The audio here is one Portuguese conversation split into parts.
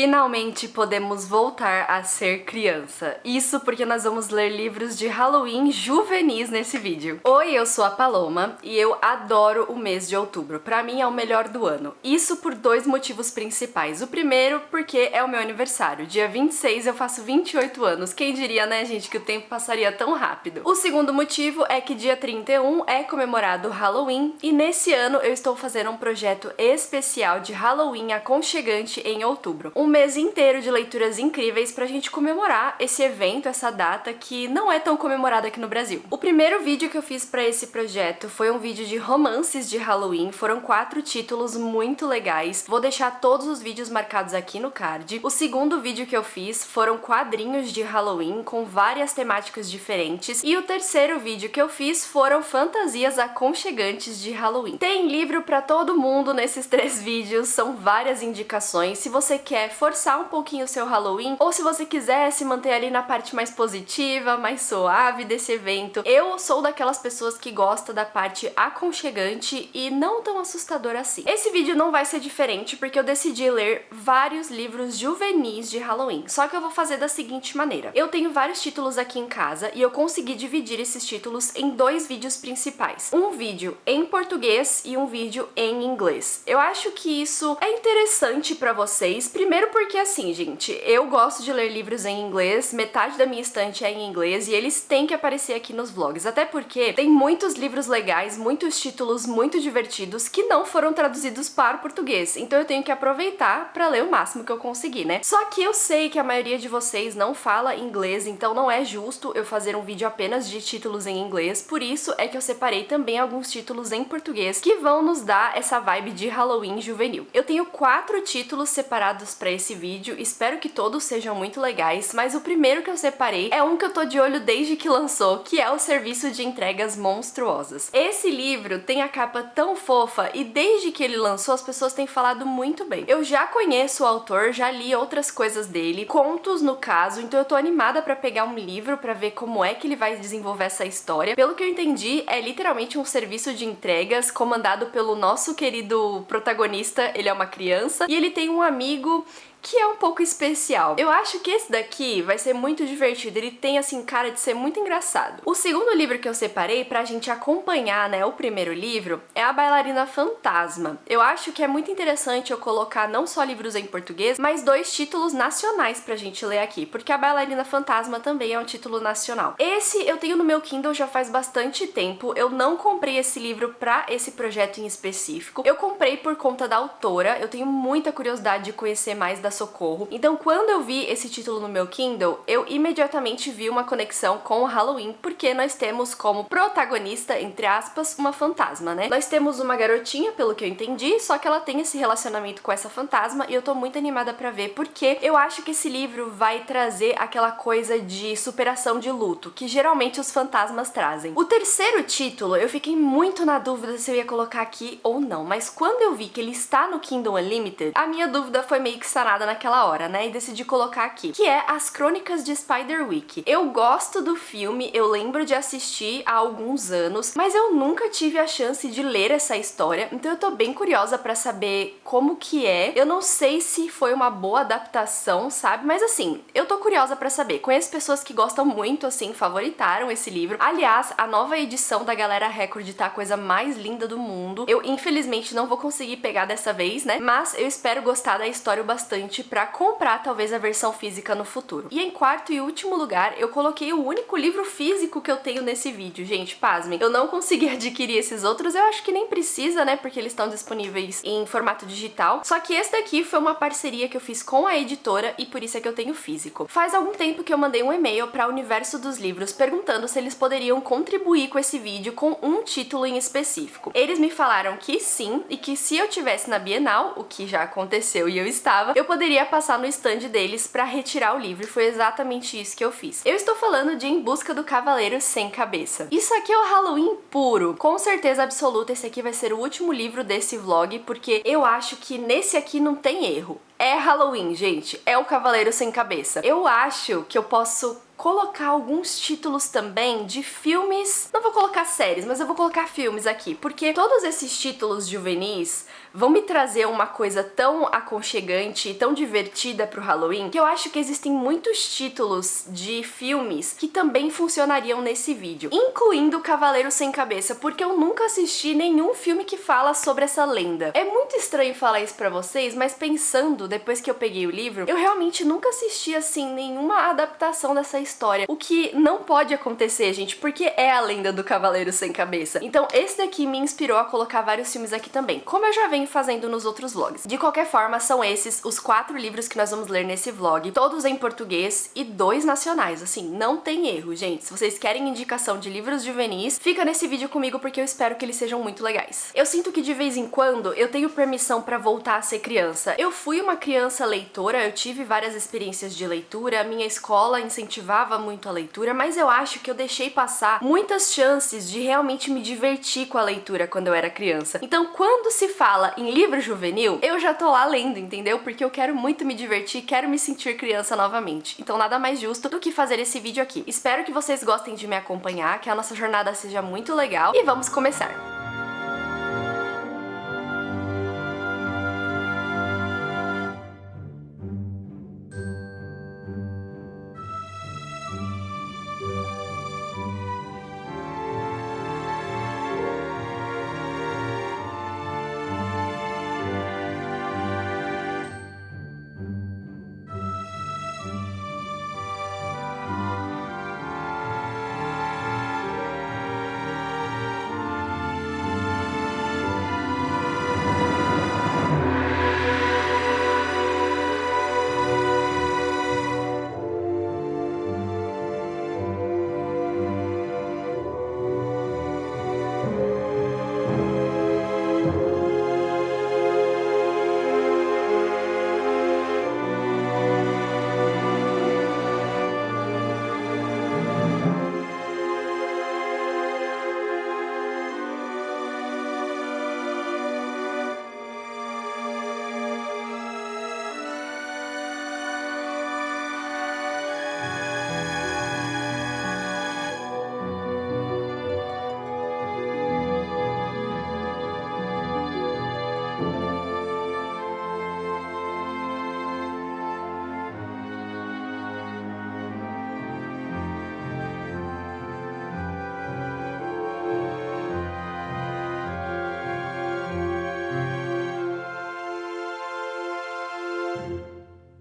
Finalmente podemos voltar a ser criança. Isso porque nós vamos ler livros de Halloween juvenis nesse vídeo. Oi, eu sou a Paloma e eu adoro o mês de outubro. Pra mim é o melhor do ano. Isso por dois motivos principais. O primeiro, porque é o meu aniversário. Dia 26 eu faço 28 anos. Quem diria, né, gente, que o tempo passaria tão rápido. O segundo motivo é que dia 31 é comemorado o Halloween e nesse ano eu estou fazendo um projeto especial de Halloween aconchegante em outubro. Um mês inteiro de leituras incríveis pra gente comemorar esse evento, essa data que não é tão comemorada aqui no Brasil. O primeiro vídeo que eu fiz pra esse projeto foi um vídeo de romances de Halloween, foram 4 títulos muito legais, vou deixar todos os vídeos marcados aqui no card. O segundo vídeo que eu fiz foram quadrinhos de Halloween com várias temáticas diferentes e o terceiro vídeo que eu fiz foram fantasias aconchegantes de Halloween. Tem livro pra todo mundo nesses 3 vídeos, são várias indicações. Se você quer forçar um pouquinho o seu Halloween, ou se você quiser se manter ali na parte mais positiva, mais suave desse evento, eu sou daquelas pessoas que gosta da parte aconchegante e não tão assustadora assim. Esse vídeo não vai ser diferente porque eu decidi ler vários livros juvenis de Halloween, só que eu vou fazer da seguinte maneira. Eu tenho vários títulos aqui em casa e eu consegui dividir esses títulos em 2 vídeos principais. Um vídeo em português e um vídeo em inglês. Eu acho que isso é interessante pra vocês, primeiro porque assim, gente, eu gosto de ler livros em inglês, metade da minha estante é em inglês e eles têm que aparecer aqui nos vlogs, até porque tem muitos livros legais, muitos títulos muito divertidos que não foram traduzidos para o português, então eu tenho que aproveitar pra ler o máximo que eu conseguir, né? Só que eu sei que a maioria de vocês não fala inglês, então não é justo eu fazer um vídeo apenas de títulos em inglês, por isso é que eu separei também alguns títulos em português que vão nos dar essa vibe de Halloween juvenil. Eu tenho 4 títulos separados pra esse vídeo, espero que todos sejam muito legais, mas o primeiro que eu separei é um que eu tô de olho desde que lançou, que é o Serviço de Entregas Monstruosas. Esse livro tem a capa tão fofa e desde que ele lançou as pessoas têm falado muito bem. Eu já conheço o autor, já li outras coisas dele, contos no caso, então eu tô animada pra pegar um livro pra ver como é que ele vai desenvolver essa história. Pelo que eu entendi, é literalmente um serviço de entregas comandado pelo nosso querido protagonista, ele é uma criança, e ele tem um amigo que é um pouco especial. Eu acho que esse daqui vai ser muito divertido, ele tem assim cara de ser muito engraçado. O segundo livro que eu separei pra gente acompanhar, né, o primeiro livro, é A Bailarina Fantasma. Eu acho que é muito interessante eu colocar não só livros em português, mas 2 títulos nacionais pra gente ler aqui, porque A Bailarina Fantasma também é um título nacional. Esse eu tenho no meu Kindle já faz bastante tempo, eu não comprei esse livro pra esse projeto em específico, eu comprei por conta da autora, eu tenho muita curiosidade de conhecer mais da Socorro. Então, quando eu vi esse título no meu Kindle, eu imediatamente vi uma conexão com o Halloween, porque nós temos como protagonista, entre aspas, uma fantasma, né? Nós temos uma garotinha, pelo que eu entendi, só que ela tem esse relacionamento com essa fantasma e eu tô muito animada pra ver, porque eu acho que esse livro vai trazer aquela coisa de superação de luto, que geralmente os fantasmas trazem. O terceiro título, eu fiquei muito na dúvida se eu ia colocar aqui ou não, mas quando eu vi que ele está no Kindle Unlimited, a minha dúvida foi meio que sanada naquela hora, né? E decidi colocar aqui, que é As Crônicas de Spiderwick. Eu gosto do filme, eu lembro de assistir há alguns anos, mas eu nunca tive a chance de ler essa história, então eu tô bem curiosa pra saber como que é. Eu não sei se foi uma boa adaptação, sabe? Mas assim, eu tô curiosa pra saber. Conheço pessoas que gostam muito, assim, favoritaram esse livro. Aliás, a nova edição da Galera Record tá a coisa mais linda do mundo. Eu, infelizmente, não vou conseguir pegar dessa vez, né? Mas eu espero gostar da história bastante pra comprar talvez a versão física no futuro. E em quarto e último lugar, eu coloquei o único livro físico que eu tenho nesse vídeo. Gente, pasmem, eu não consegui adquirir esses outros, eu acho que nem precisa, né, porque eles estão disponíveis em formato digital. Só que esse daqui foi uma parceria que eu fiz com a editora e por isso é que eu tenho físico. Faz algum tempo que eu mandei um e-mail pra Universo dos Livros perguntando se eles poderiam contribuir com esse vídeo com um título em específico. Eles me falaram que sim, e que se eu tivesse na Bienal, o que já aconteceu e eu estava, eu poderia passar no stand deles pra retirar o livro, e foi exatamente isso que eu fiz. Eu estou falando de Em Busca do Cavaleiro Sem Cabeça. Isso aqui é o Halloween puro. Com certeza absoluta, esse aqui vai ser o último livro desse vlog, porque eu acho que nesse aqui não tem erro. É Halloween, gente. É o Cavaleiro Sem Cabeça. Eu acho que eu posso colocar alguns títulos também de filmes. Não vou colocar séries, mas eu vou colocar filmes aqui, porque todos esses títulos juvenis vão me trazer uma coisa tão aconchegante e tão divertida pro Halloween, que eu acho que existem muitos títulos de filmes que também funcionariam nesse vídeo, incluindo Cavaleiro Sem Cabeça, porque eu nunca assisti nenhum filme que fala sobre essa lenda. É muito estranho falar isso pra vocês, mas pensando, depois que eu peguei o livro, eu realmente nunca assisti, assim, nenhuma adaptação dessa história, o que não pode acontecer, gente, porque é a lenda do Cavaleiro Sem Cabeça. Então esse daqui me inspirou a colocar vários filmes aqui também, como eu já venho fazendo nos outros vlogs. De qualquer forma, são esses os 4 livros que nós vamos ler nesse vlog, todos em português e 2 nacionais, assim, não tem erro, gente. Se vocês querem indicação de livros juvenis, fica nesse vídeo comigo porque eu espero que eles sejam muito legais. Eu sinto que de vez em quando eu tenho permissão pra voltar a ser criança. Eu fui uma criança leitora, eu tive várias experiências de leitura, a minha escola incentivava muito a leitura, mas eu acho que eu deixei passar muitas chances de realmente me divertir com a leitura quando eu era criança. Então, quando se fala em livro juvenil, eu já tô lá lendo, entendeu? Porque eu quero muito me divertir, quero me sentir criança novamente. Então nada mais justo do que fazer esse vídeo aqui. Espero que vocês gostem de me acompanhar, que a nossa jornada seja muito legal e vamos começar!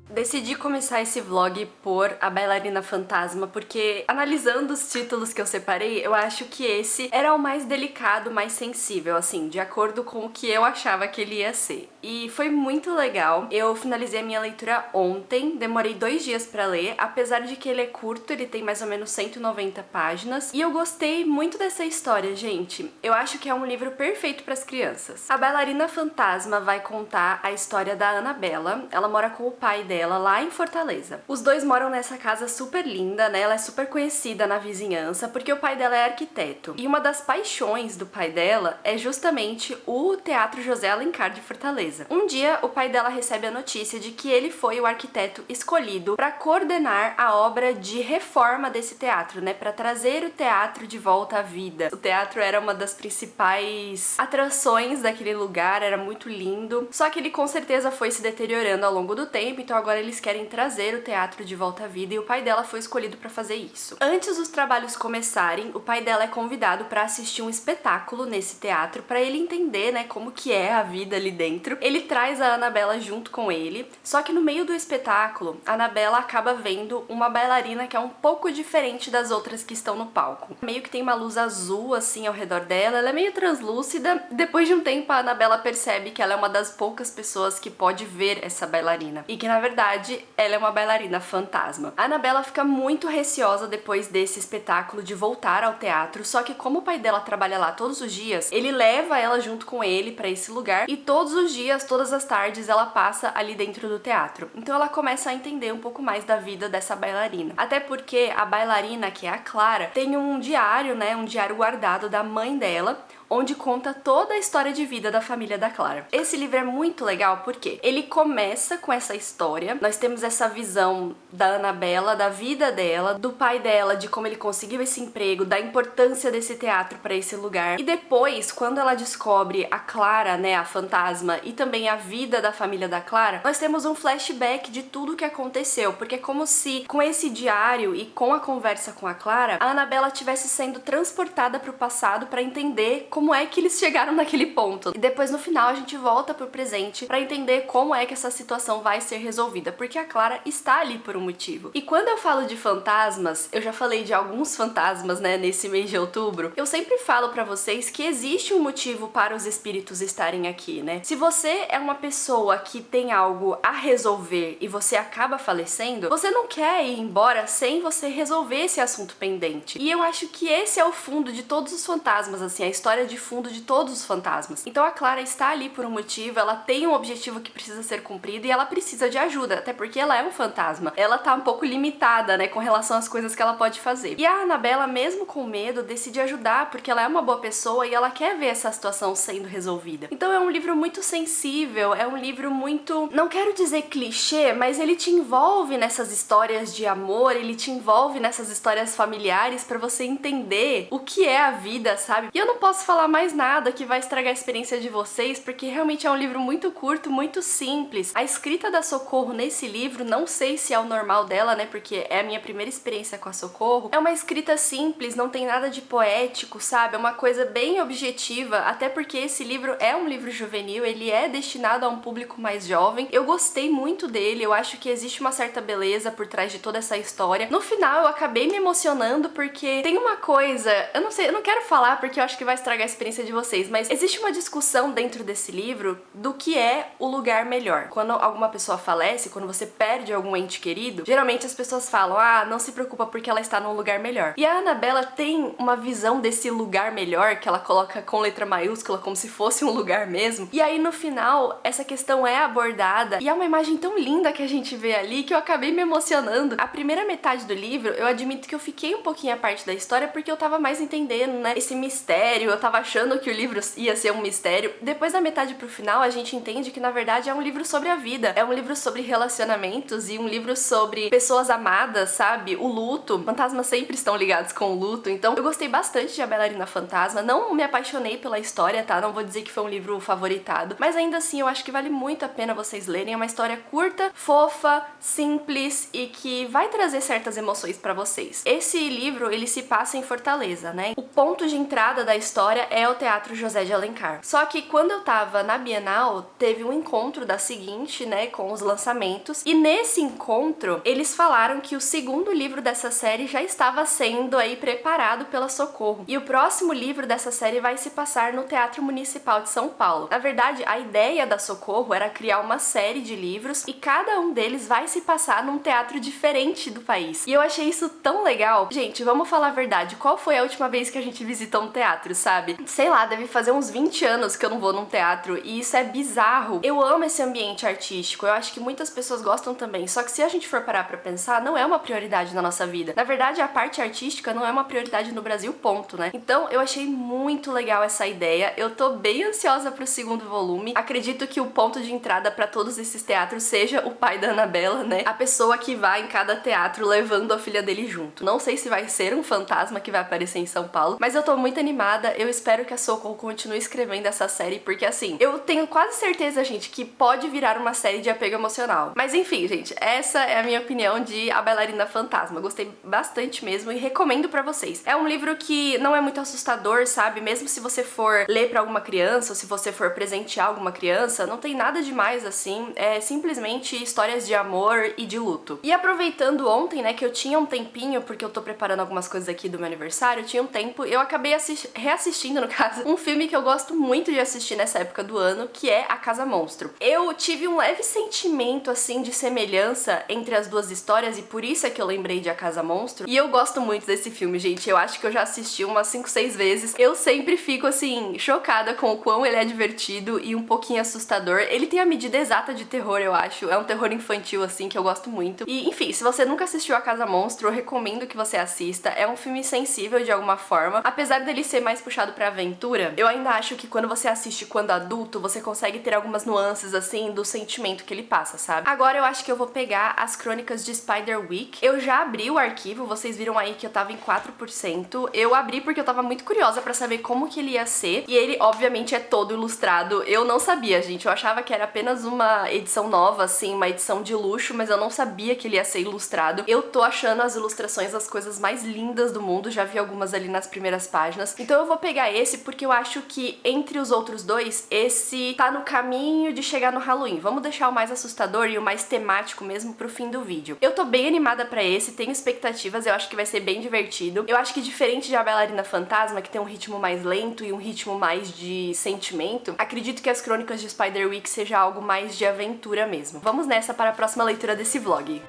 Decidi começar esse vlog por A Bailarina Fantasma, porque analisando os títulos que eu separei, eu acho que esse era o mais delicado, mais sensível, assim, de acordo com o que eu achava que ele ia ser. E foi muito legal. Eu finalizei a minha leitura ontem, demorei 2 dias pra ler, apesar de que ele é curto, ele tem mais ou menos 190 páginas, e eu gostei muito dessa história, gente. Eu acho que é um livro perfeito pras crianças. A Bailarina Fantasma vai contar a história da Annabella. Ela mora com o pai dela lá em Fortaleza. Os dois moram nessa casa super linda, né? Ela é super conhecida na vizinhança porque o pai dela é arquiteto. E uma das paixões do pai dela é justamente o Teatro José Alencar de Fortaleza. Um dia, o pai dela recebe a notícia de que ele foi o arquiteto escolhido para coordenar a obra de reforma desse teatro, né? Para trazer o teatro de volta à vida. O teatro era uma das principais atrações daquele lugar, era muito lindo. Só que ele com certeza foi se deteriorando ao longo do tempo, então agora eles querem trazer o teatro de volta à vida e o pai dela foi escolhido para fazer isso. Antes dos trabalhos começarem, o pai dela é convidado para assistir um espetáculo nesse teatro para ele entender, né, como que é a vida ali dentro. Ele traz a Annabella junto com ele, só que no meio do espetáculo, a Annabella acaba vendo uma bailarina que é um pouco diferente das outras que estão no palco. Meio que tem uma luz azul assim ao redor dela, ela é meio translúcida. Depois de um tempo, a Annabella percebe que ela é uma das poucas pessoas que pode ver essa bailarina e que na verdade ela é uma bailarina fantasma. A Annabella fica muito receosa depois desse espetáculo de voltar ao teatro, só que como o pai dela trabalha lá todos os dias, ele leva ela junto com ele pra esse lugar e todos os dias, todas as tardes, ela passa ali dentro do teatro. Então ela começa a entender um pouco mais da vida dessa bailarina. Até porque a bailarina, que é a Clara, tem um diário, né, um diário guardado da mãe dela, onde conta toda a história de vida da família da Clara. Esse livro é muito legal porque ele começa com essa história, nós temos essa visão da Annabella, da vida dela, do pai dela, de como ele conseguiu esse emprego, da importância desse teatro para esse lugar. E depois, quando ela descobre a Clara, né, a fantasma, e também a vida da família da Clara, nós temos um flashback de tudo que aconteceu, porque é como se com esse diário e com a conversa com a Clara, a Annabella estivesse sendo transportada para o passado para entender como é que eles chegaram naquele ponto. E depois no final a gente volta pro presente para entender como é que essa situação vai ser resolvida, porque a Clara está ali por um motivo. E quando eu falo de fantasmas, eu já falei de alguns fantasmas, né, nesse mês de outubro, eu sempre falo pra vocês que existe um motivo para os espíritos estarem aqui, né? Se você é uma pessoa que tem algo a resolver e você acaba falecendo, você não quer ir embora sem você resolver esse assunto pendente. E eu acho que esse é o fundo de todos os fantasmas, assim, a história de fundo de todos os fantasmas. Então a Clara está ali por um motivo, ela tem um objetivo que precisa ser cumprido e ela precisa de ajuda, até porque ela é um fantasma. Ela tá um pouco limitada, né, com relação às coisas que ela pode fazer. E a Annabella, mesmo com medo, decide ajudar, porque ela é uma boa pessoa e ela quer ver essa situação sendo resolvida. Então é um livro muito sensível, é um livro muito, não quero dizer clichê, mas ele te envolve nessas histórias de amor, ele te envolve nessas histórias familiares pra você entender o que é a vida, sabe? E eu não posso falar mais nada que vai estragar a experiência de vocês, porque realmente é um livro muito curto, muito simples. A escrita da Socorro nesse livro, não sei se é o normal dela, né, porque é a minha primeira experiência com a Socorro, é uma escrita simples, não tem nada de poético, sabe? É uma coisa bem objetiva, até porque esse livro é um livro juvenil, ele é destinado a um público mais jovem. Eu gostei muito dele, eu acho que existe uma certa beleza por trás de toda essa história. No final eu acabei me emocionando porque tem uma coisa, eu não sei, eu não quero falar porque eu acho que vai estragar a experiência de vocês, mas existe uma discussão dentro desse livro do que é o lugar melhor. Quando alguma pessoa falece, quando você perde algum ente querido, geralmente as pessoas falam, ah, não se preocupa porque ela está num lugar melhor. E a Annabella tem uma visão desse lugar melhor, que ela coloca com letra maiúscula, como se fosse um lugar mesmo. E aí no final, essa questão é abordada, e é uma imagem tão linda que a gente vê ali, que eu acabei me emocionando. A primeira metade do livro, eu admito que eu fiquei um pouquinho à parte da história, porque eu tava mais entendendo, né, esse mistério, eu tava achando que o livro ia ser um mistério. Depois da metade pro final, a gente entende que na verdade é um livro sobre a vida, é um livro sobre relacionamentos e um livro sobre pessoas amadas, sabe? O luto, fantasmas sempre estão ligados com o luto, então eu gostei bastante de A Bailarina Fantasma, não me apaixonei pela história, tá? Não vou dizer que foi um livro favoritado, mas ainda assim eu acho que vale muito a pena vocês lerem, é uma história curta, fofa, simples e que vai trazer certas emoções pra vocês. Esse livro, ele se passa em Fortaleza, né? O ponto de entrada da história é o Teatro José de Alencar. Só que quando eu tava na Bienal, teve um encontro da seguinte, né, com os lançamentos, e nesse encontro eles falaram que o segundo livro dessa série já estava sendo aí preparado pela Socorro. E o próximo livro dessa série vai se passar no Teatro Municipal de São Paulo. Na verdade, a ideia da Socorro era criar uma série de livros e cada um deles vai se passar num teatro diferente do país. E eu achei isso tão legal. Gente, vamos falar a verdade, qual foi a última vez que a gente visitou um teatro, sabe? Sei lá, deve fazer uns 20 anos que eu não vou num teatro e isso é bizarro. Eu amo esse ambiente artístico, eu acho que muitas pessoas gostam também, só que se a gente for parar pra pensar, não é uma prioridade na nossa vida. Na verdade, a parte artística não é uma prioridade no Brasil, ponto, né? Então, eu achei muito legal essa ideia, eu tô bem ansiosa pro segundo volume. Acredito que o ponto de entrada pra todos esses teatros seja o pai da Annabella, né? A pessoa que vai em cada teatro levando a filha dele junto. Não sei se vai ser um fantasma que vai aparecer em São Paulo, mas eu tô muito animada, eu espero que a Socorro continue escrevendo essa série, porque assim, eu tenho quase certeza, gente, que pode virar uma série de apego emocional. Mas enfim, gente, essa é a minha opinião de A Bailarina Fantasma. Gostei bastante mesmo e recomendo pra vocês. É um livro que não é muito assustador, sabe? Mesmo se você for ler pra alguma criança, ou se você for presentear alguma criança, não tem nada demais assim, é simplesmente histórias de amor e de luto. E aproveitando ontem, né, que eu tinha um tempinho, porque eu tô preparando algumas coisas aqui do meu aniversário, eu tinha um tempo, eu acabei reassistindo, no caso, um filme que eu gosto muito de assistir nessa época do ano, que é A Casa Monstro. Eu tive um leve sentimento, assim, de semelhança entre as duas histórias, e por isso é que eu lembrei de A Casa Monstro, e eu gosto muito desse filme, gente, eu acho que eu já assisti umas 5, 6 vezes, eu sempre fico, assim, chocada com o quão ele é divertido e um pouquinho assustador. Ele tem a medida exata de terror, eu acho, é um terror infantil, assim, que eu gosto muito. E, enfim, se você nunca assistiu A Casa Monstro, eu recomendo que você assista, é um filme sensível de alguma forma, apesar dele ser mais puxado pra aventura, eu ainda acho que quando você assiste quando adulto, você consegue ter algumas nuances, assim, do sentimento que ele passa, sabe? Agora eu acho que eu vou pegar as Crônicas de Spiderwick. Eu já abri o arquivo, vocês viram aí que eu tava em 4%. Eu abri porque eu tava muito curiosa pra saber como que ele ia ser, e ele, obviamente, é todo ilustrado. Eu não sabia, gente, eu achava que era apenas uma edição nova, assim, uma edição de luxo, mas eu não sabia que ele ia ser ilustrado. Eu tô achando as ilustrações as coisas mais lindas do mundo, já vi algumas ali nas primeiras páginas. Então eu vou pegar esse porque eu acho que entre os outros dois, esse tá no caminho de chegar no Halloween. Vamos deixar o mais assustador e o mais temático mesmo pro fim do vídeo. Eu tô bem animada pra esse, tenho expectativas, eu acho que vai ser bem divertido. Eu acho que diferente de A Bailarina Fantasma, que tem um ritmo mais lento e um ritmo mais de sentimento, acredito que as Crônicas de Spiderwick seja algo mais de aventura mesmo. Vamos nessa para a próxima leitura desse vlog.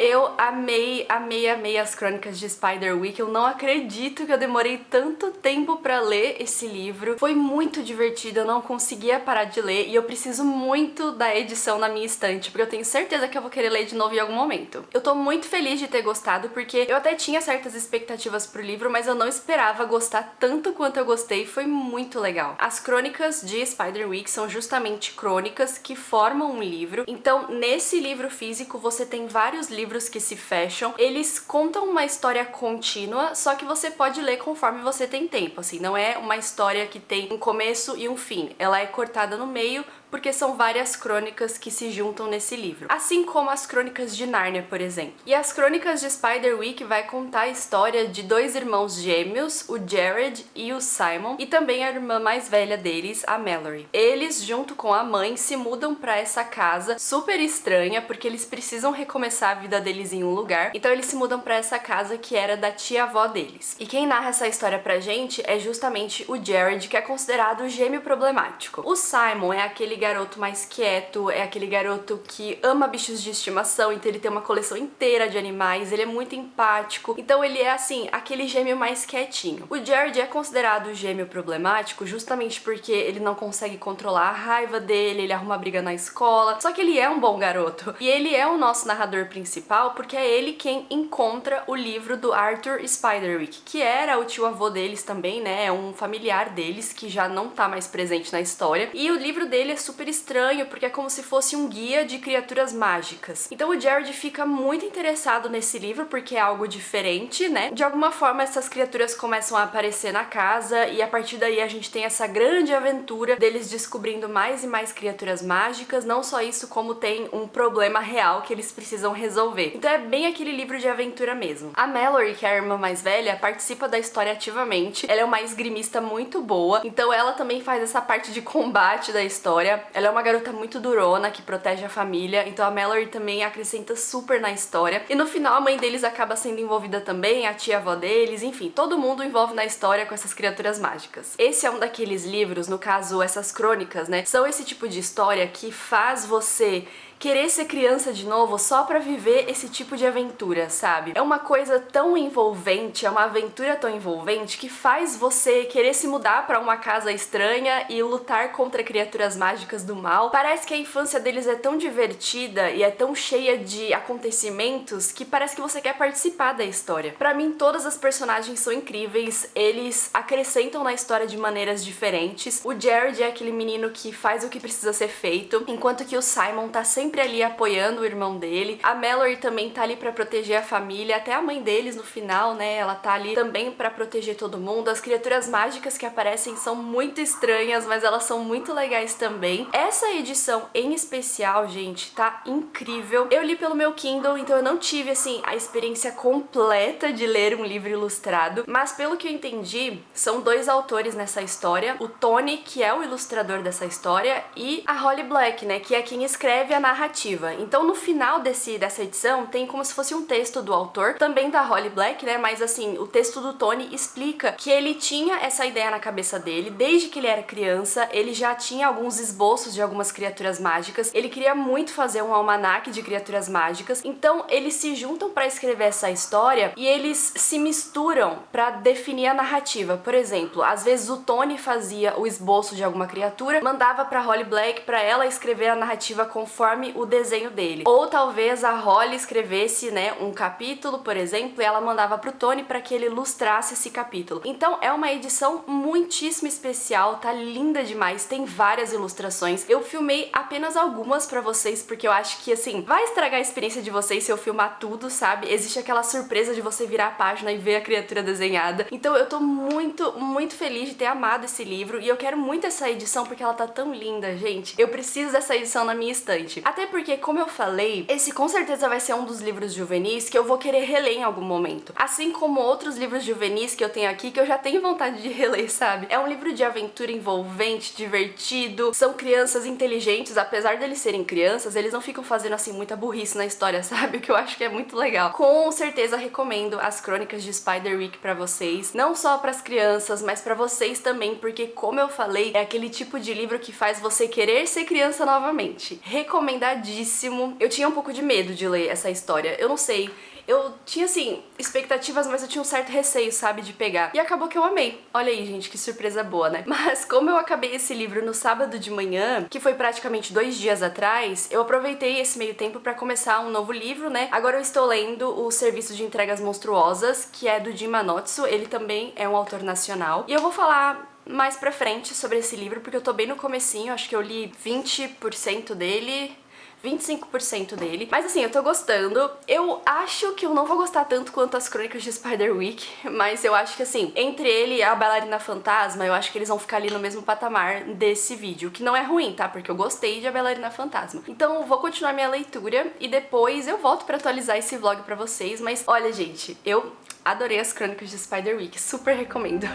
Eu amei, amei, amei as Crônicas de Spiderwick. Eu não acredito que eu demorei tanto tempo pra ler esse livro. Foi muito divertido, eu não conseguia parar de ler e eu preciso muito da edição na minha estante, porque eu tenho certeza que eu vou querer ler de novo em algum momento. Eu tô muito feliz de ter gostado, porque eu até tinha certas expectativas pro livro, mas eu não esperava gostar tanto quanto eu gostei. Foi muito legal. As Crônicas de Spiderwick são justamente crônicas que formam um livro. Então, nesse livro físico, você tem vários livros que se fecham. Eles contam uma história contínua, só que você pode ler conforme você tem tempo, assim, não é uma história que tem um começo e um fim. Ela é cortada no meio, porque são várias crônicas que se juntam nesse livro. Assim como as Crônicas de Nárnia, por exemplo. E as Crônicas de Spiderwick vai contar a história de dois irmãos gêmeos, o Jared e o Simon, e também a irmã mais velha deles, a Mallory. Eles, junto com a mãe, se mudam pra essa casa super estranha, porque eles precisam recomeçar a vida deles em um lugar. Então eles se mudam pra essa casa que era da tia-avó deles. E quem narra essa história pra gente é justamente o Jared, que é considerado o gêmeo problemático. O Simon é aquele garoto mais quieto, é aquele garoto que ama bichos de estimação, então ele tem uma coleção inteira de animais, ele é muito empático, então ele é assim, aquele gêmeo mais quietinho. O Jared é considerado o gêmeo problemático justamente porque ele não consegue controlar a raiva dele, ele arruma briga na escola, só que ele é um bom garoto. E ele é o nosso narrador principal porque é ele quem encontra o livro do Arthur Spiderwick, que era o tio-avô deles também, né, é um familiar deles que já não tá mais presente na história, e o livro dele é super estranho, porque é como se fosse um guia de criaturas mágicas. Então o Jared fica muito interessado nesse livro, porque é algo diferente, né? De alguma forma essas criaturas começam a aparecer na casa, e a partir daí a gente tem essa grande aventura deles descobrindo mais e mais criaturas mágicas. Não só isso, como tem um problema real que eles precisam resolver. Então é bem aquele livro de aventura mesmo. A Mallory, que é a irmã mais velha, participa da história ativamente. Ela é uma esgrimista muito boa, então ela também faz essa parte de combate da história. Ela é uma garota muito durona, que protege a família, então a Mallory também acrescenta super na história. E no final a mãe deles acaba sendo envolvida também, a tia-avó deles, enfim, todo mundo envolve na história com essas criaturas mágicas. Esse é um daqueles livros, no caso essas crônicas, né, são esse tipo de história que faz você querer ser criança de novo só pra viver esse tipo de aventura, sabe? É uma coisa tão envolvente, é uma aventura tão envolvente que faz você querer se mudar pra uma casa estranha e lutar contra criaturas mágicas do mal. Parece que a infância deles é tão divertida e é tão cheia de acontecimentos que parece que você quer participar da história. Pra mim, todas as personagens são incríveis, eles acrescentam na história de maneiras diferentes. O Jared é aquele menino que faz o que precisa ser feito, enquanto que o Simon tá sempre ali apoiando o irmão dele. A Mallory também tá ali pra proteger a família, até a mãe deles no final, né? Ela tá ali também pra proteger todo mundo. As criaturas mágicas que aparecem são muito estranhas, mas elas são muito legais também. Essa edição em especial, gente, tá incrível. Eu li pelo meu Kindle, então eu não tive, assim, a experiência completa de ler um livro ilustrado, mas pelo que eu entendi, são dois autores nessa história, o Tony, que é o ilustrador dessa história, e a Holly Black, né, que é quem escreve a narrativa. Então no final dessa edição tem como se fosse um texto do autor, também da Holly Black, né, mas assim, o texto do Tony explica que ele tinha essa ideia na cabeça dele, desde que ele era criança, ele já tinha alguns esboços de algumas criaturas mágicas, ele queria muito fazer um almanaque de criaturas mágicas, então eles se juntam pra escrever essa história e eles se misturam pra definir a narrativa. Por exemplo, às vezes o Tony fazia o esboço de alguma criatura, mandava pra Holly Black pra ela escrever a narrativa conforme o desenho dele. Ou talvez a Holly escrevesse, né, um capítulo, por exemplo, e ela mandava pro Tony pra que ele ilustrasse esse capítulo. Então é uma edição muitíssimo especial, tá linda demais, tem várias ilustrações. Eu filmei apenas algumas pra vocês, porque eu acho que, assim, vai estragar a experiência de vocês se eu filmar tudo, sabe? Existe aquela surpresa de você virar a página e ver a criatura desenhada. Então eu tô muito feliz de ter amado esse livro e eu quero muito essa edição porque ela tá tão linda, gente. Eu preciso dessa edição na minha estante. Até porque, como eu falei, esse com certeza vai ser um dos livros juvenis que eu vou querer reler em algum momento. Assim como outros livros juvenis que eu tenho aqui que eu já tenho vontade de reler, sabe? É um livro de aventura envolvente, divertido, são crianças inteligentes, apesar deles serem crianças, eles não ficam fazendo assim muita burrice na história, sabe? O que eu acho que é muito legal. Com certeza recomendo as Crônicas de Spiderwick pra vocês, não só pras crianças, mas pra vocês também, porque como eu falei, é aquele tipo de livro que faz você querer ser criança novamente. Recomendadíssimo. Eu tinha um pouco de medo de ler essa história, eu não sei. Eu tinha, assim, expectativas, mas eu tinha um certo receio, sabe, de pegar. E acabou que eu amei. Olha aí, gente, que surpresa boa, né? Mas como eu acabei esse livro no sábado de manhã, que foi praticamente 2 dias atrás, eu aproveitei esse meio tempo pra começar um novo livro, né? Agora eu estou lendo o Serviço de Entregas Monstruosas, que é do Jim Manotsu. Ele também é um autor nacional. E eu vou falar mais pra frente sobre esse livro, porque eu tô bem no comecinho, acho que eu li 20% dele... 25% dele. Mas assim, eu tô gostando. Eu acho que eu não vou gostar tanto quanto as Crônicas de Spiderwick, mas eu acho que assim, entre ele e a Bailarina Fantasma, eu acho que eles vão ficar ali no mesmo patamar desse vídeo, que não é ruim, tá? Porque eu gostei de A Bailarina Fantasma. Então eu vou continuar minha leitura e depois eu volto pra atualizar esse vlog pra vocês, mas olha, gente, eu adorei as Crônicas de Spiderwick, super recomendo.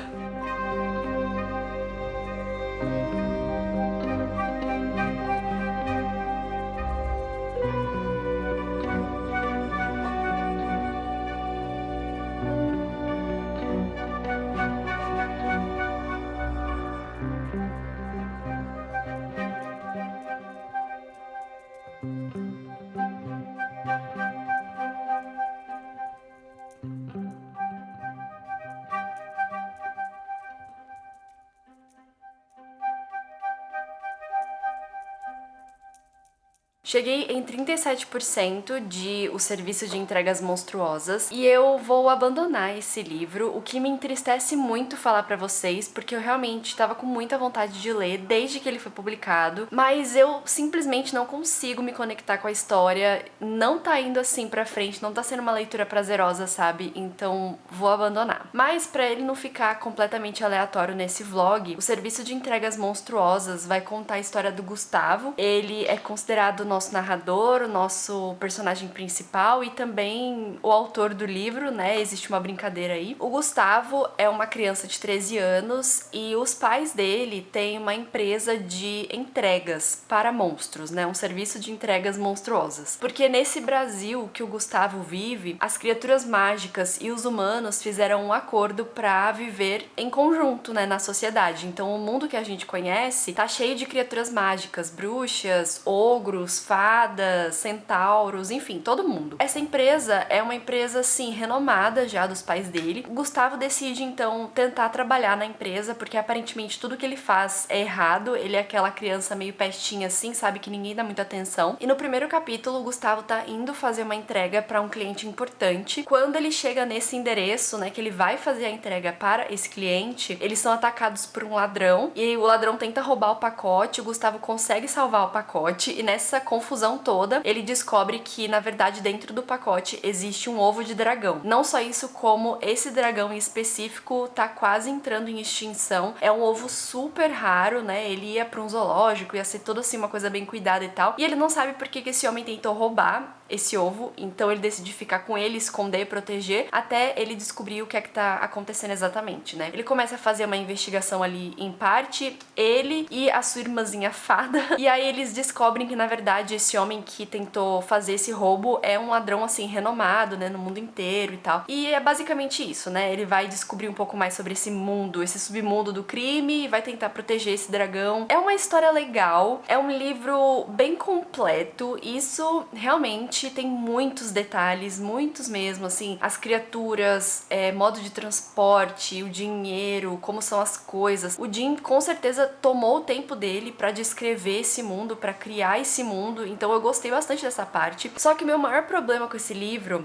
Cheguei em 37% de O Serviço de Entregas Monstruosas e eu vou abandonar esse livro, o que me entristece muito falar pra vocês, porque eu realmente tava com muita vontade de ler desde que ele foi publicado, mas eu simplesmente não consigo me conectar com a história, não tá indo assim pra frente, não tá sendo uma leitura prazerosa, sabe? Então vou abandonar. Mas pra ele não ficar completamente aleatório nesse vlog, O Serviço de Entregas Monstruosas vai contar a história do Gustavo. Ele é considerado nosso narrador, o nosso personagem principal e também o autor do livro, né? Existe uma brincadeira aí. O Gustavo é uma criança de 13 anos e os pais dele têm uma empresa de entregas para monstros, né? Um serviço de entregas monstruosas. Porque nesse Brasil que o Gustavo vive, as criaturas mágicas e os humanos fizeram um acordo para viver em conjunto, né, na sociedade. Então o mundo que a gente conhece tá cheio de criaturas mágicas, bruxas, ogros, fadas, centauros, enfim, todo mundo. Essa empresa é uma empresa, assim, renomada já dos pais dele. O Gustavo decide, então, tentar trabalhar na empresa, porque aparentemente tudo que ele faz é errado. Ele é aquela criança meio pestinha assim, sabe, que ninguém dá muita atenção. E no primeiro capítulo, o Gustavo tá indo fazer uma entrega para um cliente importante. Quando ele chega nesse endereço, né, que ele vai fazer a entrega para esse cliente, eles são atacados por um ladrão, e o ladrão tenta roubar o pacote, o Gustavo consegue salvar o pacote, e nessa confusão toda, ele descobre que, na verdade, dentro do pacote existe um ovo de dragão. Não só isso, como esse dragão em específico tá quase entrando em extinção. É um ovo super raro, né? Ele ia pra um zoológico, ia ser toda assim uma coisa bem cuidada e tal. E ele não sabe por que esse homem tentou roubar esse ovo, então ele decide ficar com ele, esconder, proteger, até ele descobrir o que é que tá acontecendo exatamente, né? Ele começa a fazer uma investigação ali em parte, ele e a sua irmãzinha fada, e aí eles descobrem que na verdade esse homem que tentou fazer esse roubo é um ladrão assim renomado, né, no mundo inteiro e tal. E é basicamente isso, né? Ele vai descobrir um pouco mais sobre esse mundo, esse submundo do crime, e vai tentar proteger esse dragão. É uma história legal, é um livro bem completo, isso realmente tem muitos detalhes, muitos mesmo, assim, as criaturas, modo de transporte, o dinheiro, como são as coisas. O Jim com certeza tomou o tempo dele pra descrever esse mundo, pra criar esse mundo, então eu gostei bastante dessa parte. Só que meu maior problema com esse livro,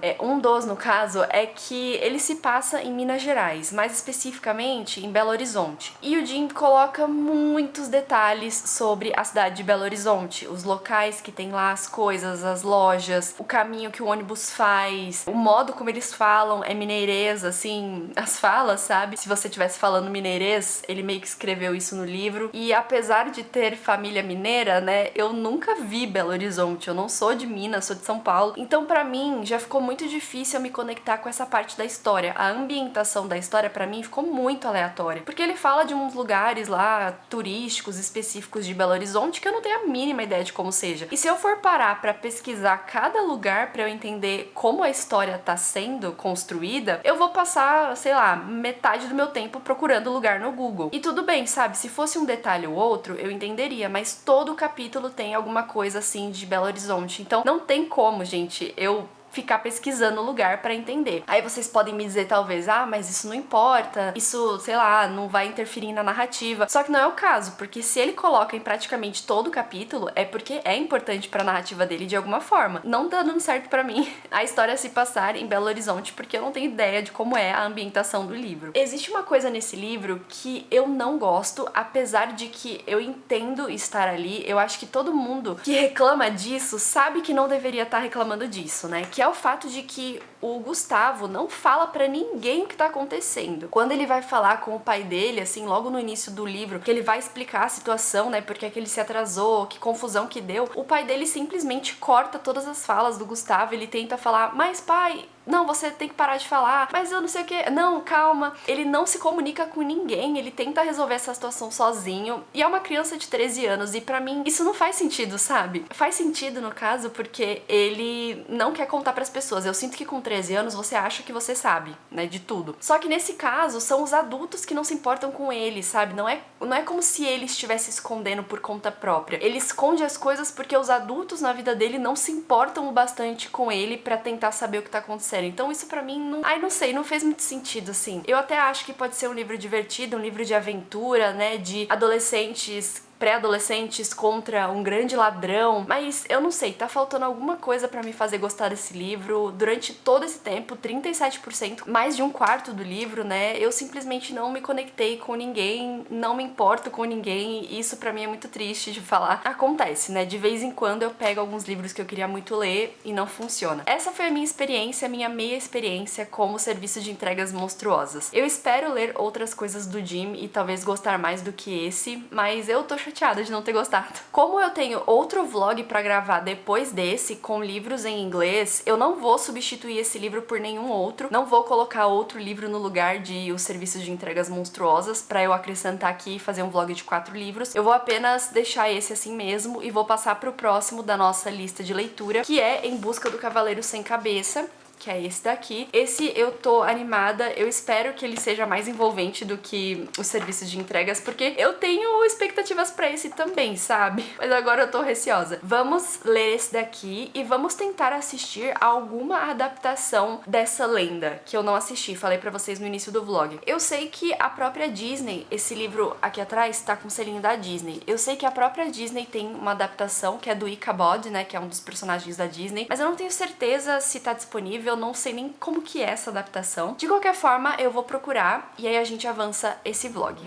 no caso, é que ele se passa em Minas Gerais, mais especificamente em Belo Horizonte. E o Jim coloca muitos detalhes sobre a cidade de Belo Horizonte, os locais que tem lá, as coisas, as lojas, o caminho que o ônibus faz, o modo como eles falam é mineirês, assim, as falas, sabe? Se você estivesse falando mineirês, ele meio que escreveu isso no livro. E apesar de ter família mineira, né, eu nunca vi Belo Horizonte, eu não sou de Minas, sou de São Paulo. Então, pra mim, já ficou muito difícil eu me conectar com essa parte da história. A ambientação da história, pra mim, ficou muito aleatória. Porque ele fala de uns lugares lá, turísticos, específicos de Belo Horizonte, que eu não tenho a mínima ideia de como seja. E se eu for parar pra pesquisar cada lugar pra eu entender como a história tá sendo construída, eu vou passar, sei lá, metade do meu tempo procurando lugar no Google. E tudo bem, sabe? Se fosse um detalhe ou outro, eu entenderia, mas todo capítulo tem alguma coisa assim de Belo Horizonte. Então não tem como, gente, eu ficar pesquisando o lugar pra entender. Aí vocês podem me dizer talvez, mas isso não importa, isso, sei lá, não vai interferir na narrativa. Só que não é o caso, porque se ele coloca em praticamente todo o capítulo, é porque é importante pra narrativa dele de alguma forma. Não tá dando certo pra mim a história se passar em Belo Horizonte, porque eu não tenho ideia de como é a ambientação do livro. Existe uma coisa nesse livro que eu não gosto, apesar de que eu entendo estar ali, eu acho que todo mundo que reclama disso sabe que não deveria estar reclamando disso, né? Que é o fato de que o Gustavo não fala pra ninguém o que tá acontecendo. Quando ele vai falar com o pai dele, assim, logo no início do livro, que ele vai explicar a situação, né, porque é que ele se atrasou, que confusão que deu, o pai dele simplesmente corta todas as falas do Gustavo, ele tenta falar, mas pai, não, você tem que parar de falar, mas eu não sei o que, não, calma. Ele não se comunica com ninguém, ele tenta resolver essa situação sozinho, e é uma criança de 13 anos, e pra mim isso não faz sentido, sabe? Faz sentido no caso porque ele não quer contar pras pessoas. Eu sinto que com 13 anos você acha que você sabe, né, de tudo. Só que nesse caso são os adultos que não se importam com ele, sabe? Não é como se ele estivesse escondendo por conta própria. Ele esconde as coisas porque os adultos na vida dele não se importam o bastante com ele pra tentar saber o que tá acontecendo. Então isso pra mim não sei, não fez muito sentido, assim. Eu até acho que pode ser um livro divertido, um livro de aventura, né, de adolescentes, pré-adolescentes contra um grande ladrão, mas eu não sei, tá faltando alguma coisa pra me fazer gostar desse livro. Durante todo esse tempo, 37%, mais de um quarto do livro, né, eu simplesmente não me conectei com ninguém, não me importo com ninguém, e isso pra mim é muito triste de falar. Acontece, né, de vez em quando eu pego alguns livros que eu queria muito ler e não funciona. Essa foi a minha experiência, a minha meia experiência como serviço de entregas monstruosas. Eu espero ler outras coisas do Jim e talvez gostar mais do que esse, mas eu tô chateada de não ter gostado. Como eu tenho outro vlog pra gravar depois desse, com livros em inglês, eu não vou substituir esse livro por nenhum outro, não vou colocar outro livro no lugar de Os Serviços de Entregas Monstruosas pra eu acrescentar aqui e fazer um vlog de 4 livros. Eu vou apenas deixar esse assim mesmo e vou passar pro próximo da nossa lista de leitura, que é Em Busca do Cavaleiro Sem Cabeça. que é esse daqui. Esse eu tô animada, eu espero que ele seja mais envolvente do que os serviços de entregas, porque eu tenho expectativas pra esse também, sabe? Mas agora eu tô receosa. Vamos ler esse daqui e vamos tentar assistir a alguma adaptação dessa lenda, que eu não assisti, falei pra vocês no início do vlog. Eu sei que a própria Disney, esse livro aqui atrás tá com o selinho da Disney, eu sei que a própria Disney tem uma adaptação, que é do Ichabod, né, que é um dos personagens da Disney, mas eu não tenho certeza se tá disponível, não sei nem como que é essa adaptação. De qualquer forma, eu vou procurar e aí a gente avança esse vlog.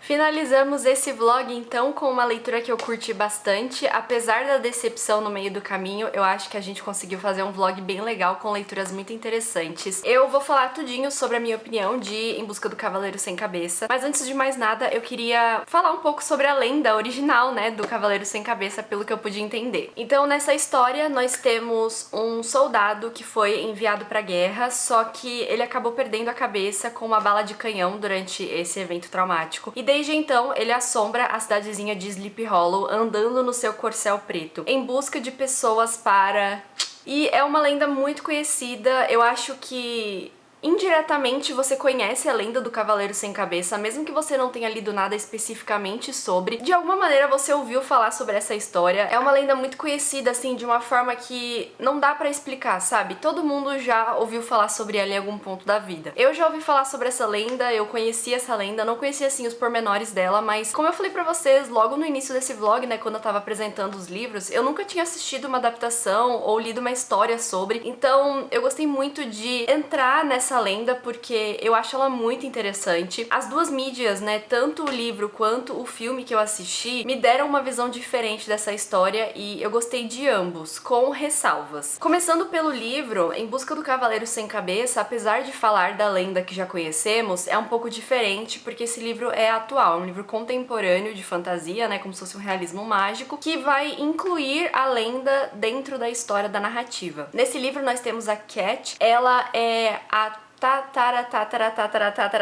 Finalizamos esse vlog então com uma leitura que eu curti bastante. Apesar da decepção no meio do caminho, eu acho que a gente conseguiu fazer um vlog bem legal com leituras muito interessantes. Eu vou falar tudinho sobre a minha opinião de Em Busca do Cavaleiro Sem Cabeça, mas antes de mais nada eu queria falar um pouco sobre a lenda original, né, do Cavaleiro Sem Cabeça, pelo que eu pude entender. Então nessa história nós temos um soldado que foi enviado pra guerra, só que ele acabou perdendo a cabeça com uma bala de canhão durante esse evento traumático. E desde então, ele assombra a cidadezinha de Sleepy Hollow andando no seu corcel preto, em busca de pessoas para... E é uma lenda muito conhecida, eu acho que... indiretamente você conhece a lenda do Cavaleiro Sem Cabeça, mesmo que você não tenha lido nada especificamente sobre. De alguma maneira você ouviu falar sobre essa história. É uma lenda muito conhecida, assim, de uma forma que não dá pra explicar, sabe? Todo mundo já ouviu falar sobre ela em algum ponto da vida. Eu já ouvi falar sobre essa lenda, eu conheci essa lenda, não conhecia, assim, os pormenores dela, mas como eu falei pra vocês logo no início desse vlog, né, quando eu tava apresentando os livros, eu nunca tinha assistido uma adaptação ou lido uma história sobre, então eu gostei muito de entrar nessa lenda porque eu acho ela muito interessante. As duas mídias, né, tanto o livro quanto o filme que eu assisti, me deram uma visão diferente dessa história e eu gostei de ambos, com ressalvas. Começando pelo livro, Em Busca do Cavaleiro Sem Cabeça, apesar de falar da lenda que já conhecemos, é um pouco diferente porque esse livro é atual, é um livro contemporâneo de fantasia, né, como se fosse um realismo mágico, que vai incluir a lenda dentro da história da narrativa. Nesse livro nós temos a Cat, ela é a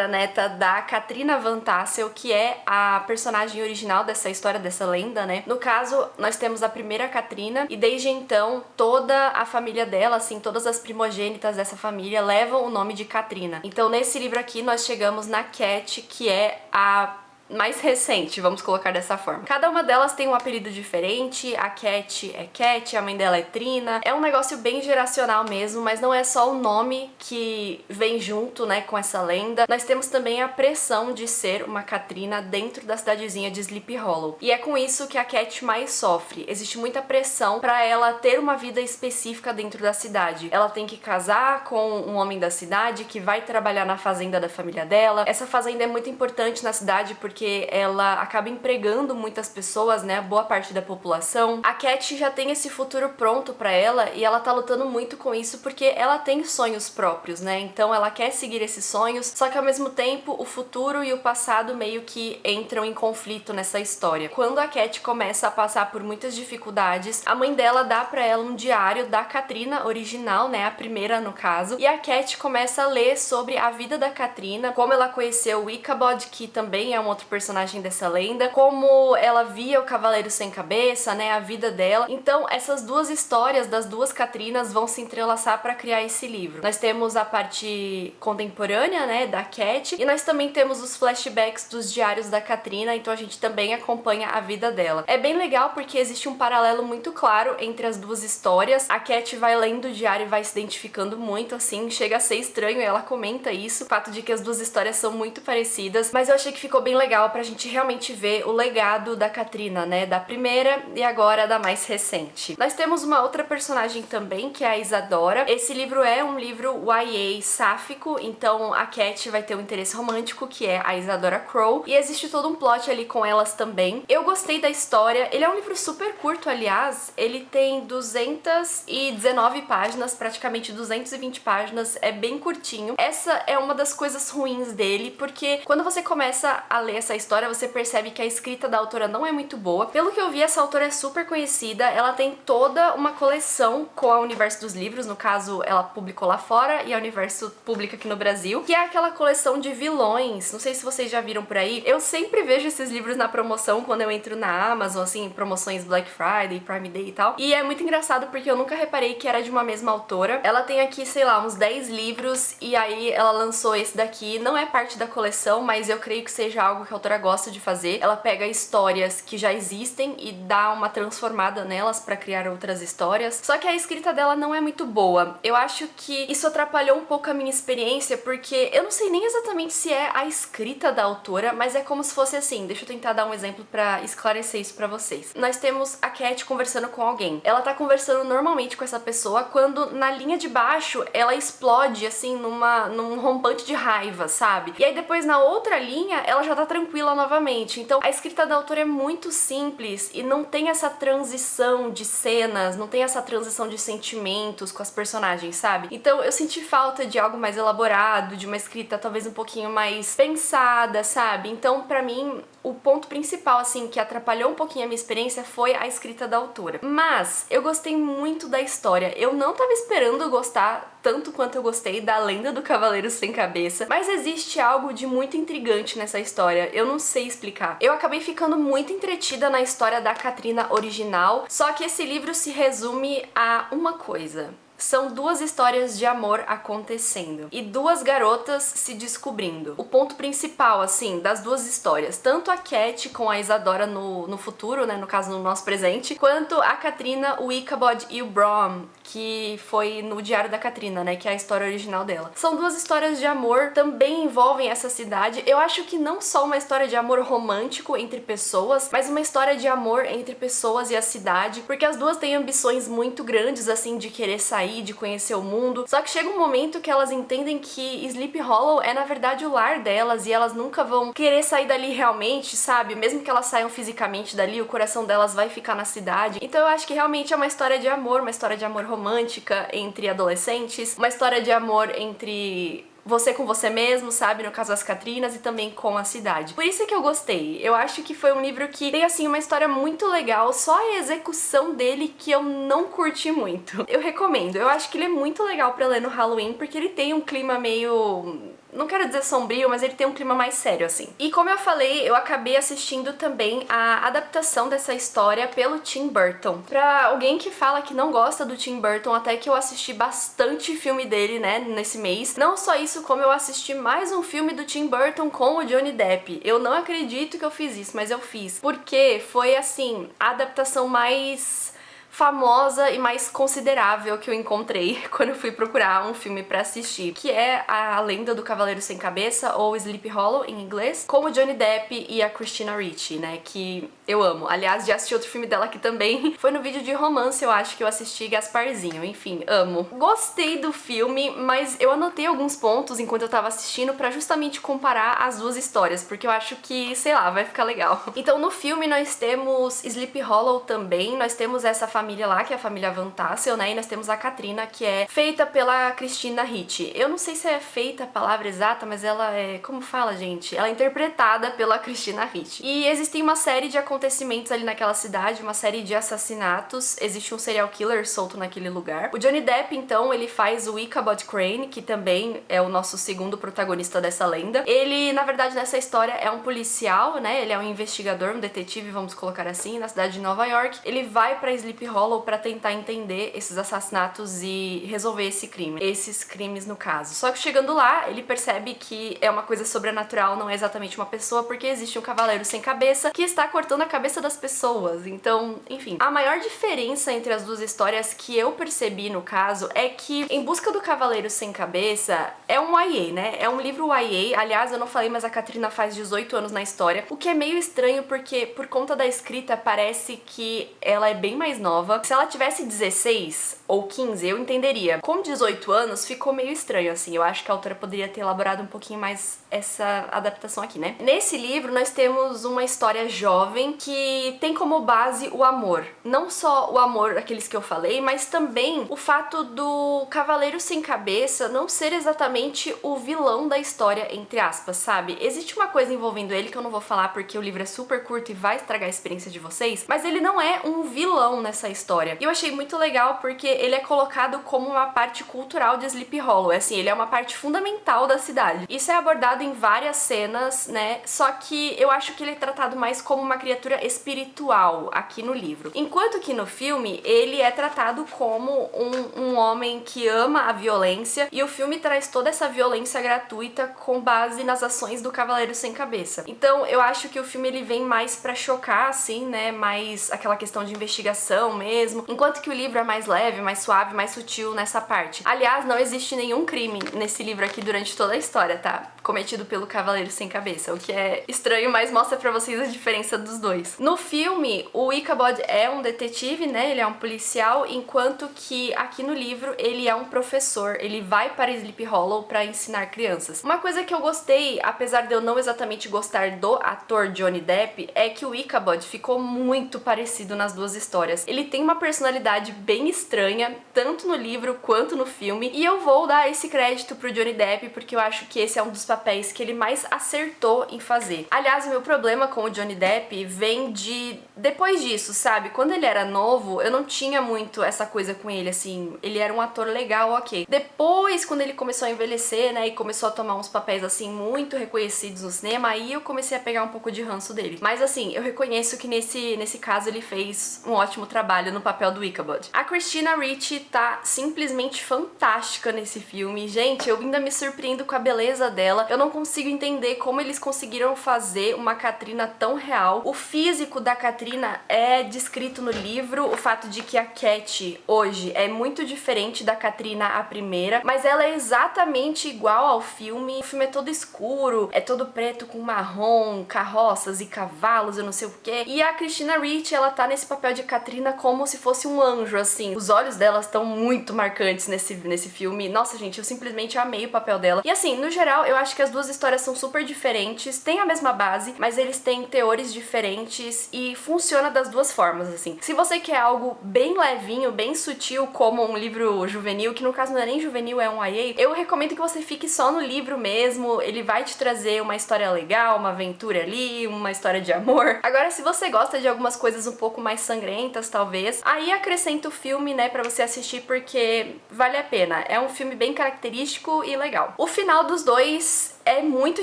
neta da Katrina Van Tassel, que é a personagem original dessa história, dessa lenda, né? No caso, nós temos a primeira Katrina e desde então toda a família dela, assim, todas as primogênitas dessa família levam o nome de Katrina. Então nesse livro aqui nós chegamos na Cat, que é a mais recente, vamos colocar dessa forma. Cada uma delas tem um apelido diferente, a Cat é Cat, a mãe dela é Trina. É um negócio bem geracional mesmo, mas não é só o nome que vem junto, né, com essa lenda. Nós temos também a pressão de ser uma Catrina dentro da cidadezinha de Sleepy Hollow. E é com isso que a Cat mais sofre. Existe muita pressão pra ela ter uma vida específica dentro da cidade. Ela tem que casar com um homem da cidade que vai trabalhar na fazenda da família dela. Essa fazenda é muito importante na cidade porque ela acaba empregando muitas pessoas, né, boa parte da população. A Cat já tem esse futuro pronto pra ela e ela tá lutando muito com isso porque ela tem sonhos próprios, né, então ela quer seguir esses sonhos, só que ao mesmo tempo o futuro e o passado meio que entram em conflito nessa história. Quando a Cat começa a passar por muitas dificuldades, a mãe dela dá pra ela um diário da Catrina original, né, a primeira no caso, e a Cat começa a ler sobre a vida da Catrina, como ela conheceu o Ichabod, que também é um outro personagem dessa lenda, como ela via o Cavaleiro Sem Cabeça, né, a vida dela. Então essas duas histórias das duas Catrinas vão se entrelaçar para criar esse livro. Nós temos a parte contemporânea, né, da Cat, e nós também temos os flashbacks dos diários da Catrina, então a gente também acompanha a vida dela. É bem legal porque existe um paralelo muito claro entre as duas histórias. A Cat vai lendo o diário e vai se identificando muito, assim, chega a ser estranho, e ela comenta isso, o fato de que as duas histórias são muito parecidas, mas eu achei que ficou bem legal pra gente realmente ver o legado da Catrina, né, da primeira e agora da mais recente. Nós temos uma outra personagem também, que é a Isadora. Esse livro é um livro YA sáfico, então a Cat vai ter um interesse romântico, que é a Isadora Crow, e existe todo um plot ali com elas também. Eu gostei da história, ele é um livro super curto, aliás, ele tem 219 páginas, praticamente 220 páginas, é bem curtinho. Essa é uma das coisas ruins dele, porque quando você começa a ler essa história, você percebe que a escrita da autora não é muito boa. Pelo que eu vi, essa autora é super conhecida, ela tem toda uma coleção com a Universo dos Livros, no caso, ela publicou lá fora e a Universo publica aqui no Brasil, que é aquela coleção de vilões. Não sei se vocês já viram por aí, eu sempre vejo esses livros na promoção quando eu entro na Amazon, assim, promoções Black Friday, Prime Day e tal, e é muito engraçado porque eu nunca reparei que era de uma mesma autora. Ela tem aqui, sei lá, uns 10 livros, e aí ela lançou esse daqui, não é parte da coleção, mas eu creio que seja algo que a autora gosta de fazer. Ela pega histórias que já existem e dá uma transformada nelas pra criar outras histórias, só que a escrita dela não é muito boa. Eu acho que isso atrapalhou um pouco a minha experiência, porque eu não sei nem exatamente se é a escrita da autora, mas é como se fosse assim. Deixa eu tentar dar um exemplo pra esclarecer isso pra vocês. Nós temos a Cat conversando com alguém. Ela tá conversando normalmente com essa pessoa, quando na linha de baixo ela explode, assim, num rompante de raiva, sabe? E aí depois na outra linha ela já tá tranquila novamente. Então a escrita da autora é muito simples e não tem essa transição de cenas, não tem essa transição de sentimentos com as personagens, sabe? Então eu senti falta de algo mais elaborado, de uma escrita talvez um pouquinho mais pensada, sabe? Então pra mim o ponto principal, assim, que atrapalhou um pouquinho a minha experiência foi a escrita da autora. Mas eu gostei muito da história. Eu não tava esperando gostar tanto quanto eu gostei da Lenda do Cavaleiro Sem Cabeça, mas existe algo de muito intrigante nessa história, eu não sei explicar. Eu acabei ficando muito entretida na história da Catrina original, só que esse livro se resume a uma coisa. São duas histórias de amor acontecendo e duas garotas se descobrindo. O ponto principal, assim, das duas histórias, tanto a Cat com a Isadora no futuro, né, no caso no nosso presente, quanto a Catrina, o Ichabod e o Brom, que foi no Diário da Catrina, né, que é a história original dela. São duas histórias de amor, também envolvem essa cidade. Eu acho que não só uma história de amor romântico entre pessoas, mas uma história de amor entre pessoas e a cidade, porque as duas têm ambições muito grandes, assim, de querer sair, de conhecer o mundo. Só que chega um momento que elas entendem que Sleepy Hollow é na verdade o lar delas e elas nunca vão querer sair dali realmente, sabe? Mesmo que elas saiam fisicamente dali, o coração delas vai ficar na cidade. Então eu acho que realmente é uma história de amor, uma história de amor romântica entre adolescentes, uma história de amor entre você com você mesmo, sabe? No caso as Catrinas, e também com a cidade. Por isso é que eu gostei. Eu acho que foi um livro que tem, assim, uma história muito legal, só a execução dele que eu não curti muito. Eu recomendo. Eu acho que ele é muito legal pra ler no Halloween, porque ele tem um clima meio não quero dizer sombrio, mas ele tem um clima mais sério, assim. E como eu falei, eu acabei assistindo também a adaptação dessa história pelo Tim Burton. Pra alguém que fala que não gosta do Tim Burton, até que eu assisti bastante filme dele, né, nesse mês. Não só isso, como eu assisti mais um filme do Tim Burton com o Johnny Depp. Eu não acredito que eu fiz isso, mas eu fiz. Porque foi, assim, a adaptação mais famosa e mais considerável que eu encontrei quando eu fui procurar um filme pra assistir, que é A Lenda do Cavaleiro Sem Cabeça, ou Sleepy Hollow em inglês, com o Johnny Depp e a Christina Ricci, né, que eu amo. Aliás, já assisti outro filme dela aqui também, foi no vídeo de romance, eu acho que eu assisti, Gasparzinho, enfim, amo. Gostei do filme, mas eu anotei alguns pontos enquanto eu tava assistindo pra justamente comparar as duas histórias, porque eu acho que, sei lá, vai ficar legal. Então no filme nós temos Sleepy Hollow também, nós temos essa família lá, que é a família Van Tassel, né, e nós temos a Katrina, que é feita pela Christina Ricci. Eu não sei se é feita a palavra exata, mas ela é, como fala, gente? Ela é interpretada pela Christina Ricci. E existem uma série de acontecimentos ali naquela cidade, uma série de assassinatos, existe um serial killer solto naquele lugar. O Johnny Depp, então, ele faz o Ichabod Crane, que também é o nosso segundo protagonista dessa lenda. Ele, na verdade, nessa história é um policial, né, ele é um investigador, um detetive, vamos colocar assim, na cidade de Nova York. Ele vai pra Sleepy Hollow pra tentar entender esses assassinatos e resolver esses crimes no caso. Só que chegando lá, ele percebe que é uma coisa sobrenatural, não é exatamente uma pessoa, porque existe um cavaleiro sem cabeça que está cortando a cabeça das pessoas. Então, enfim. A maior diferença entre as duas histórias que eu percebi no caso é que Em Busca do Cavaleiro Sem Cabeça é um YA, né? É um livro YA. Aliás, eu não falei, mas a Katrina faz 18 anos na história, o que é meio estranho porque por conta da escrita parece que ela é bem mais nova. Se ela tivesse 16 ou 15, eu entenderia. Com 18 anos, ficou meio estranho, assim. Eu acho que a autora poderia ter elaborado um pouquinho mais essa adaptação aqui, né? Nesse livro, nós temos uma história jovem que tem como base o amor. Não só o amor, aqueles que eu falei, mas também o fato do Cavaleiro Sem Cabeça não ser exatamente o vilão da história, entre aspas, sabe? Existe uma coisa envolvendo ele que eu não vou falar porque o livro é super curto e vai estragar a experiência de vocês, mas ele não é um vilão nessa história. E eu achei muito legal porque ele é colocado como uma parte cultural de Sleepy Hollow, assim, ele é uma parte fundamental da cidade. Isso é abordado em várias cenas, né, só que eu acho que ele é tratado mais como uma criatura espiritual aqui no livro. Enquanto que no filme, ele é tratado como um homem que ama a violência, e o filme traz toda essa violência gratuita com base nas ações do Cavaleiro Sem Cabeça. Então, eu acho que o filme ele vem mais pra chocar, assim, né, mais aquela questão de investigação mesmo, enquanto que o livro é mais leve, mais suave, mais sutil nessa parte. Aliás, não existe nenhum crime nesse livro aqui durante toda a história, tá? Cometido pelo Cavaleiro Sem Cabeça, o que é estranho, mas mostra pra vocês a diferença dos dois. No filme, o Ichabod é um detetive, né, ele é um policial, enquanto que aqui no livro ele é um professor, ele vai para Sleepy Hollow pra ensinar crianças. Uma coisa que eu gostei, apesar de eu não exatamente gostar do ator Johnny Depp, é que o Ichabod ficou muito parecido nas duas histórias. Ele tem uma personalidade bem estranha, tanto no livro quanto no filme, e eu vou dar esse crédito pro Johnny Depp porque eu acho que esse é um dos papéis que ele mais acertou em fazer. Aliás, o meu problema com o Johnny Depp vem de depois disso, sabe? Quando ele era novo, eu não tinha muito essa coisa com ele, assim, ele era um ator legal, ok. Depois, quando ele começou a envelhecer, né, e começou a tomar uns papéis, assim, muito reconhecidos no cinema, aí eu comecei a pegar um pouco de ranço dele. Mas, assim, eu reconheço que nesse caso ele fez um ótimo trabalho no papel do Ichabod. A Christina Ricci tá simplesmente fantástica nesse filme. Gente, eu ainda me surpreendo com a beleza dela. Eu não consigo entender como eles conseguiram fazer uma Katrina tão real. O físico da Katrina é descrito no livro, o fato de que a Cat hoje é muito diferente da Katrina a primeira, mas ela é exatamente igual ao filme. O filme é todo escuro, é todo preto com marrom, carroças e cavalos, eu não sei o que. E a Christina Ricci, ela tá nesse papel de Katrina como se fosse um anjo, assim. Os olhos dela estão muito marcantes nesse filme. Nossa, gente, eu simplesmente amei o papel dela. E assim, no geral, eu acho que as duas histórias são super diferentes, têm a mesma base, mas eles têm teores diferentes e funciona das duas formas, assim. Se você quer algo bem levinho, bem sutil, como um livro juvenil, que no caso não é nem juvenil, é um YA, eu recomendo que você fique só no livro mesmo, ele vai te trazer uma história legal, uma aventura ali, uma história de amor. Agora, se você gosta de algumas coisas um pouco mais sangrentas, talvez, aí acrescenta o filme, né, pra você assistir, porque vale a pena. É um filme bem característico e legal. O final dos dois vídeos é muito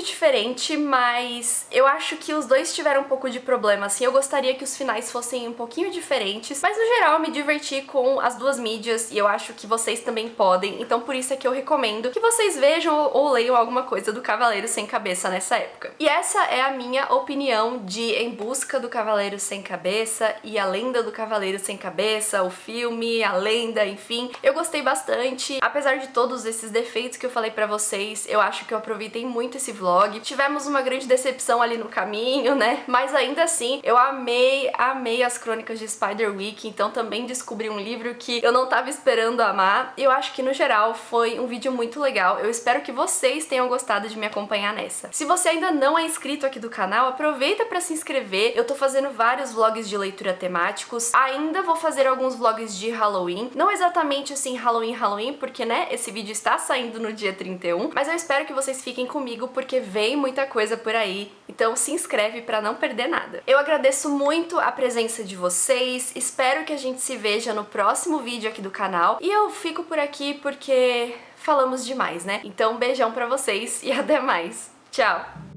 diferente, mas eu acho que os dois tiveram um pouco de problema, assim. Eu gostaria que os finais fossem um pouquinho diferentes, mas no geral eu me diverti com as duas mídias e eu acho que vocês também podem, então por isso é que eu recomendo que vocês vejam ou leiam alguma coisa do Cavaleiro Sem Cabeça nessa época. E essa é a minha opinião de Em Busca do Cavaleiro Sem Cabeça e A Lenda do Cavaleiro Sem Cabeça, o filme, a lenda, enfim. Eu gostei bastante, apesar de todos esses defeitos que eu falei pra vocês, eu acho que eu aproveitei muito esse vlog. Tivemos uma grande decepção ali no caminho, né? Mas ainda assim, eu amei as Crônicas de Spiderwick, então também descobri um livro que eu não tava esperando amar. Eu acho que no geral foi um vídeo muito legal. Eu espero que vocês tenham gostado de me acompanhar nessa. Se você ainda não é inscrito aqui do canal, aproveita pra se inscrever. Eu tô fazendo vários vlogs de leitura temáticos. Ainda vou fazer alguns vlogs de Halloween. Não exatamente assim Halloween, porque né, esse vídeo está saindo no dia 31, mas eu espero que vocês fiquem comigo porque vem muita coisa por aí. Então se inscreve pra não perder nada. Eu agradeço muito a presença de vocês. Espero que a gente se veja no próximo vídeo aqui do canal. E eu fico por aqui porque falamos demais, né? Então, um beijão pra vocês e até mais. Tchau!